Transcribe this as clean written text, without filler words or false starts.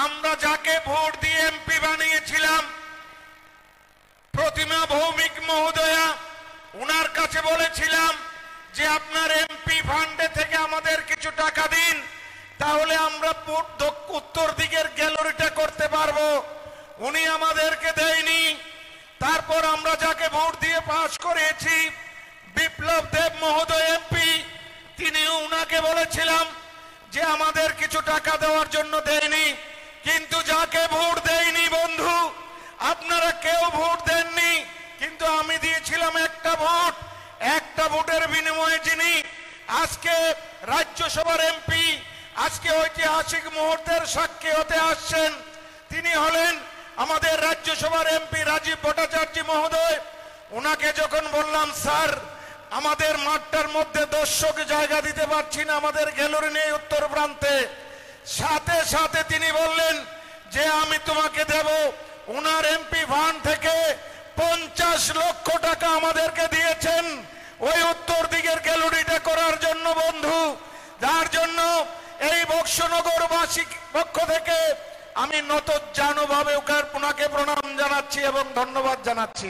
আমরা যাকে ভোট দিয়ে এমপি বানিয়েছিলাম প্রতিমা ভৌমিক মহোদয়া, ওনার কাছে বলেছিলাম যে আপনার এমপি ফান্ডে থেকে আমাদের কিছু টাকা দিন, তাহলে আমরা উত্তর দিকের গ্যালারিটা করতে পারবো। উনি আমাদেরকে দেয়নি। তারপর আমরা যাকে ভোট দিয়ে পাস করেছি বিপ্লব দেব মহোদয় এমপি, তিনিও উনাকে বলেছিলাম যে আমাদের কিছু টাকা দেওয়ার জন্য দেয়নি। কিন্তু যাকে ভোট দেয়নি বন্ধু, আপনারা কেউ ভোট দেননি, কিন্তু আমি দিয়েছিলাম একটা ভোট। একটা ভোটের বিনিময়ে যিনি আজকে রাজ্যসভার এমপি, আজকে ঐতিহাসিক মুহূর্তের সাক্ষী হতে আসছেন, তিনি হলেন আমাদের রাজ্যসভার এমপি রাজীব ভট্টাচার্য মহোদয়। ওনাকে যখন বললাম স্যার আমাদের মাঠটার মধ্যে দর্শক জায়গা দিতে পারছি না, আমাদের গ্যালারি নেই উত্তর প্রান্তে, সাথে সাথে তিনি বললেন যে আমি তোমাকে দেব। ওনার এমপি ফান্ড থেকে 50 লক্ষ টাকা আমাদেরকে দিয়েছেন ওই উত্তর দিকের গ্যালারিটা করার জন্য বন্ধু। যার জন্য এই বক্সনগরবাসীর পক্ষ থেকে আমি নতজানুভাবে ওনাকে প্রণাম জানাচ্ছি এবং ধন্যবাদ জানাচ্ছি।